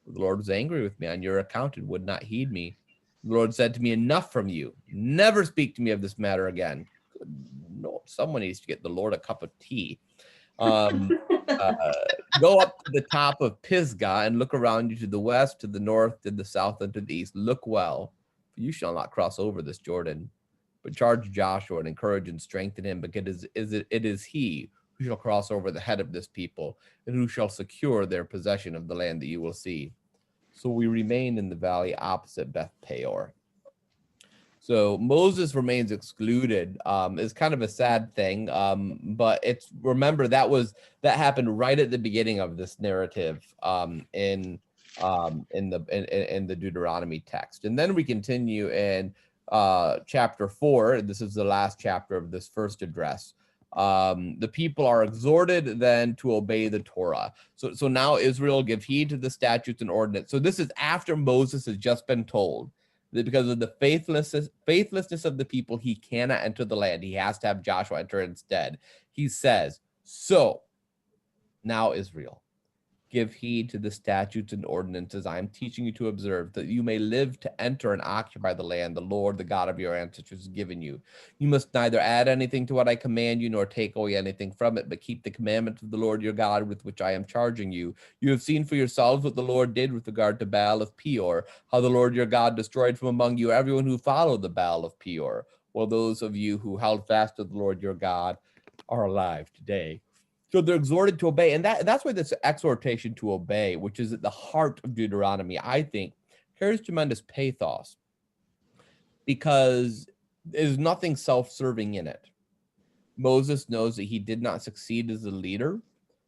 The Lord was angry with me on your account and would not heed me. The Lord said to me, "Enough from you. Never speak to me of this matter again." No, someone needs to get the Lord a cup of tea. Go up to the top of Pisgah and look around you to the west, to the north, to the south, and to the east. Look well, for you shall not cross over this Jordan. But charge Joshua and encourage and strengthen him, because it is he who shall cross over the head of this people, and who shall secure their possession of the land that you will see. So we remain in the valley opposite Beth Peor. So Moses remains excluded. Is kind of a sad thing, but remember that happened right at the beginning of this narrative in the Deuteronomy text, and then we continue in chapter 4. This is the last chapter of this first address. The people are exhorted then to obey the Torah. So now Israel, give heed to the statutes and ordinance. So this is after Moses has just been told that because of the faithlessness of the people, he cannot enter the land. He has to have Joshua enter instead. He says, so now Israel, give heed to the statutes and ordinances I am teaching you to observe, that you may live to enter and occupy the land the Lord, the God of your ancestors, has given you. You must neither add anything to what I command you, nor take away anything from it, but keep the commandments of the Lord your God with which I am charging you. You have seen for yourselves what the Lord did with regard to Baal of Peor, how the Lord your God destroyed from among you everyone who followed the Baal of Peor, while those of you who held fast to the Lord your God are alive today. So they're exhorted to obey. And that's why this exhortation to obey, which is at the heart of Deuteronomy, I think, carries tremendous pathos, because there's nothing self-serving in it. Moses knows that he did not succeed as a leader.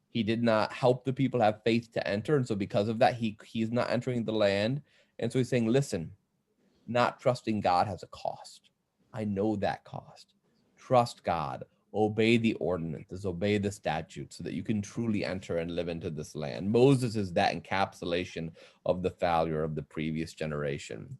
He did not help the people have faith to enter. And so because of that, he's not entering the land. And so he's saying, listen, not trusting God has a cost. I know that cost. Trust God. Obey the ordinances, obey the statutes, so that you can truly enter and live into this land. Moses is that encapsulation of the failure of the previous generation.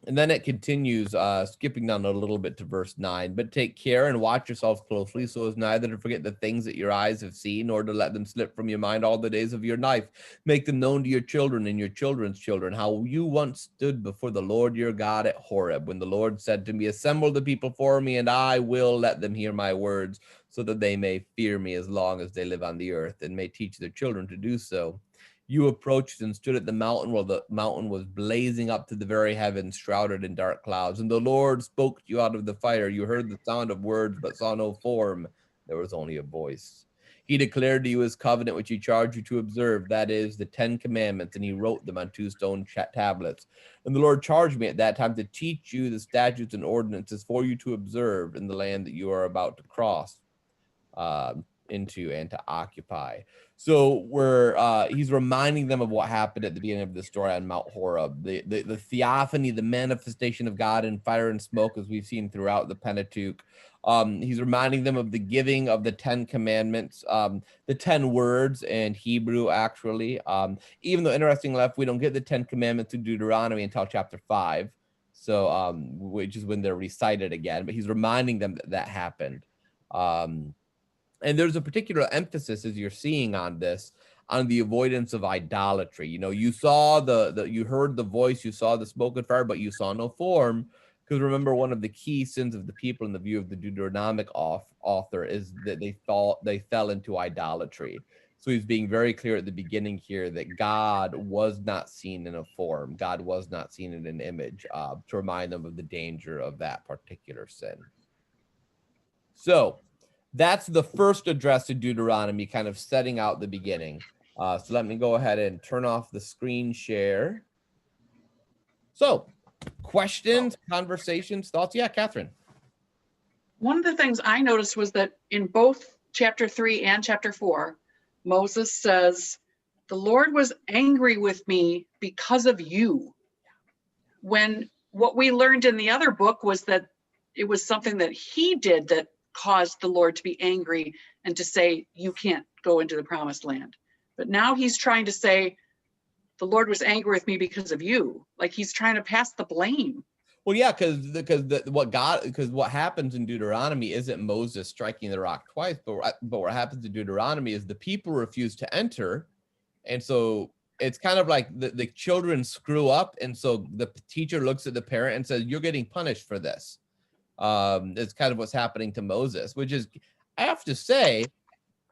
And then it continues, skipping down a little bit to verse 9. But take care and watch yourselves closely, so as neither to forget the things that your eyes have seen, nor to let them slip from your mind all the days of your life. Make them known to your children and your children's children, how you once stood before the Lord your God at Horeb, when the Lord said to me, assemble the people for me, and I will let them hear my words, so that they may fear me as long as they live on the earth, and may teach their children to do so. You approached and stood at the mountain while the mountain was blazing up to the very heavens, shrouded in dark clouds. And the Lord spoke to you out of the fire. You heard the sound of words, but saw no form. There was only a voice. He declared to you his covenant, which he charged you to observe, that is, the 10 commandments, and he wrote them on 2 stone tablets. And the Lord charged me at that time to teach you the statutes and ordinances for you to observe in the land that you are about to cross into and to occupy. So he's reminding them of what happened at the beginning of the story on Mount Horeb, the theophany, the manifestation of God in fire and smoke, as we've seen throughout the Pentateuch. He's reminding them of the giving of the 10 commandments, the 10 words in Hebrew, actually. Even though, interestingly enough, we don't get the 10 commandments in Deuteronomy until chapter 5, so which is when they're recited again. But he's reminding them that happened. And there's a particular emphasis, as you're seeing on this, on the avoidance of idolatry. You know, you saw you heard the voice, you saw the smoke and fire, but you saw no form. Because remember, one of the key sins of the people in the view of the Deuteronomic author is that they fell into idolatry. So he's being very clear at the beginning here that God was not seen in a form. God was not seen in an image, to remind them of the danger of that particular sin. So that's the first address to Deuteronomy, kind of setting out the beginning. So let me go ahead and turn off the screen share. So, questions, conversations, thoughts? Yeah, Catherine. One of the things I noticed was that in both chapter 3 and chapter 4, Moses says, the Lord was angry with me because of you. When what we learned in the other book was that it was something that he did that caused the Lord to be angry and to say, you can't go into the promised land. But now he's trying to say, the Lord was angry with me because of you. Like he's trying to pass the blame. Well, yeah, because what happens in Deuteronomy isn't Moses striking the rock twice, but what happens in Deuteronomy is the people refuse to enter. And so it's kind of like the children screw up. And so the teacher looks at the parent and says, you're getting punished for this. It's kind of what's happening to Moses, which is, I have to say,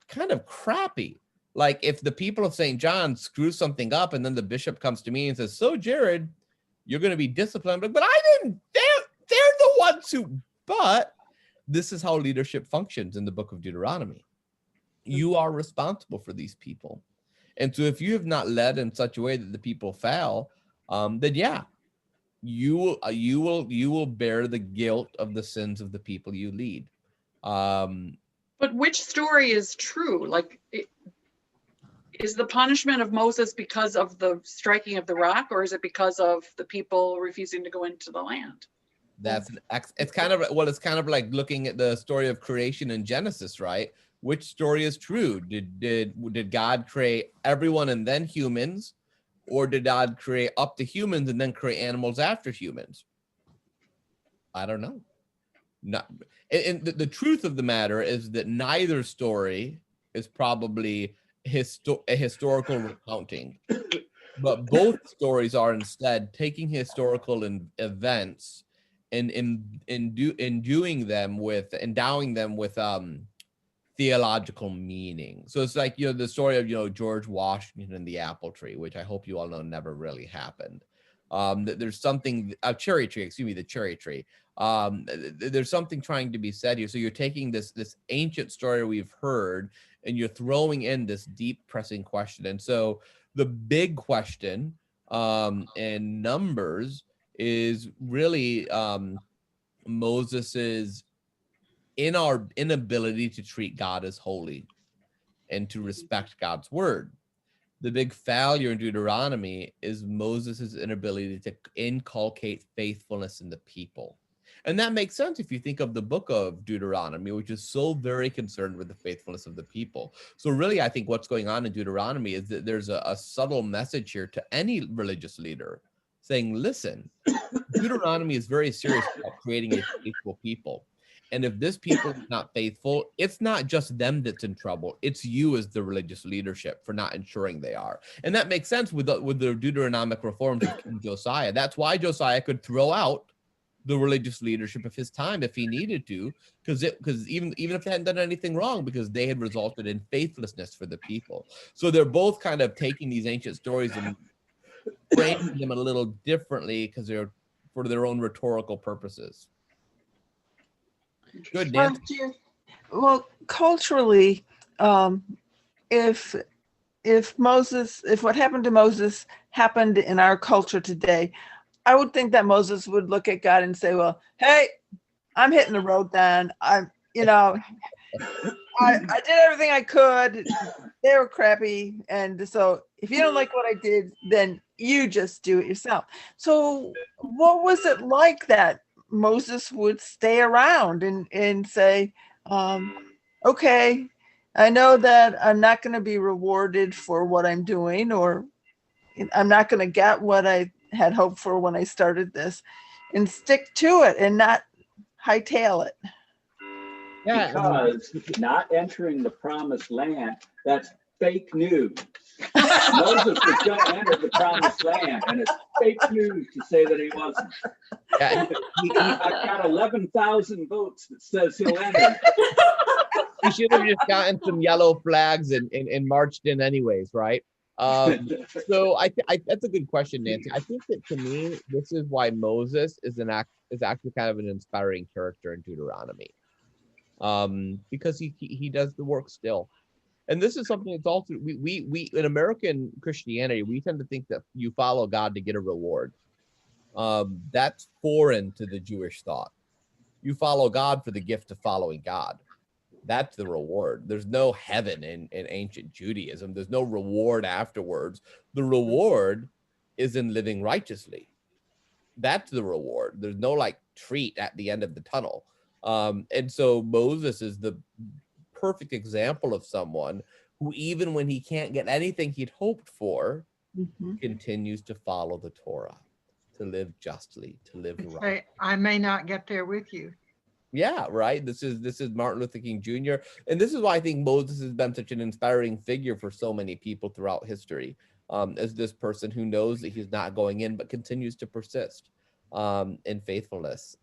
kind of crappy. Like if the people of St. John screw something up and then the bishop comes to me and says, so Jared, you're going to be disciplined. But I didn't, they're the ones who, but this is how leadership functions in the book of Deuteronomy. You are responsible for these people. And so if you have not led in such a way that the people fail, then yeah, you will bear the guilt of the sins of the people you lead. But which story is true? Like, is the punishment of Moses because of the striking of the rock, or is it because of the people refusing to go into the land? It's kind of like looking at the story of creation in Genesis, right? Which story is true? Did God create everyone and then humans, or did God create up to humans and then create animals after humans? I don't know. And the truth of the matter is that neither story is probably a historical recounting, but both stories are instead taking historical events and endowing them with theological meaning. So it's like, the story of, George Washington and the apple tree, which I hope you all know never really happened. There's something, the cherry tree. There's something trying to be said here. So you're taking this ancient story we've heard and you're throwing in this deep pressing question. And so the big question in Numbers is really Moses's inability to treat God as holy and to respect God's word. The big failure in Deuteronomy is Moses's inability to inculcate faithfulness in the people. And that makes sense if you think of the book of Deuteronomy, which is so very concerned with the faithfulness of the people. So really, I think what's going on in Deuteronomy is that there's a subtle message here to any religious leader saying, listen, Deuteronomy is very serious about creating a faithful people. And if this people is not faithful, it's not just them that's in trouble. It's you as the religious leadership for not ensuring they are. And that makes sense with the Deuteronomic reforms of King Josiah. That's why Josiah could throw out the religious leadership of his time if he needed to, because even if they hadn't done anything wrong, because they had resulted in faithlessness for the people. So they're both kind of taking these ancient stories and framing them a little differently because they're for their own rhetorical purposes. Good, Nancy. Well, culturally, if what happened to Moses happened in our culture today, I would think that Moses would look at God and say, well, hey, I'm hitting the road then. I did everything I could. They were crappy. And so if you don't like what I did, then you just do it yourself. So what was it like that Moses would stay around and say, okay, I know that I'm not going to be rewarded for what I'm doing, or I'm not going to get what I had hoped for when I started this, and stick to it and not hightail it. Yeah, Because not entering the promised land, that's fake news. Moses was going to enter the promised land, and it's fake news to say that he wasn't. yeah, I've got 11,000 votes that says he'll enter. he should have just gotten some yellow flags and marched in anyways, right? So that's a good question, Nancy. I think that to me, this is why Moses is actually kind of an inspiring character in Deuteronomy, because he does the work still. And this is something that's also we in American Christianity, we tend to think that you follow God to get a reward. That's foreign to the Jewish thought. You follow God for the gift of following God. That's the reward. There's no heaven in ancient Judaism. There's no reward afterwards. The reward is in living righteously. That's the reward. There's no like treat at the end of the tunnel. And so Moses is the perfect example of someone who, even when he can't get anything he'd hoped for, continues to follow the Torah, to live justly, to live right. I may not get there with you. Yeah, right. This is Martin Luther King Jr. And this is why I think Moses has been such an inspiring figure for so many people throughout history, as this person who knows that he's not going in, but continues to persist in faithfulness.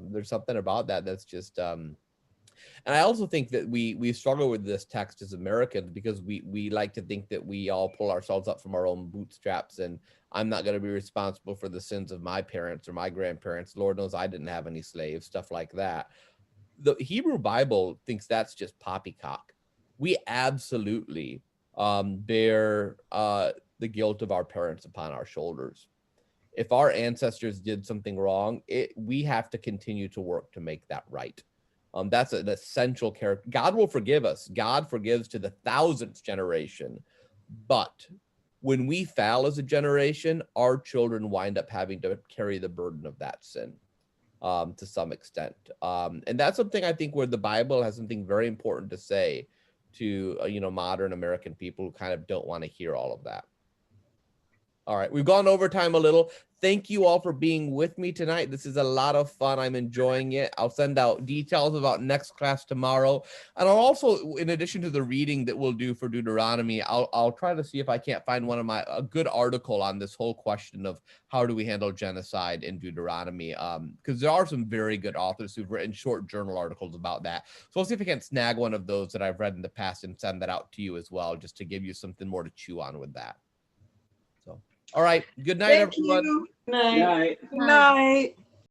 There's something about that that's just, and I also think that we struggle with this text as Americans because we like to think that we all pull ourselves up from our own bootstraps, and I'm not going to be responsible for the sins of my parents or my grandparents. Lord knows I didn't have any slaves, stuff like that. The Hebrew Bible thinks that's just poppycock. We absolutely bear the guilt of our parents upon our shoulders. If our ancestors did something wrong, we have to continue to work to make that right. That's an essential character. God will forgive us. God forgives to the 1000th generation. But when we fail as a generation, our children wind up having to carry the burden of that sin to some extent. And that's something I think where the Bible has something very important to say to, modern American people who kind of don't want to hear all of that. All right, we've gone over time a little. Thank you all for being with me tonight. This is a lot of fun. I'm enjoying it. I'll send out details about next class tomorrow. And I'll also, in addition to the reading that we'll do for Deuteronomy, I'll try to see if I can't find a good article on this whole question of how do we handle genocide in Deuteronomy, because there are some very good authors who've written short journal articles about that. So I'll see if I can snag one of those that I've read in the past and send that out to you as well, just to give you something more to chew on with that. So. All right. Good night, everyone. Good night. Night. Good night.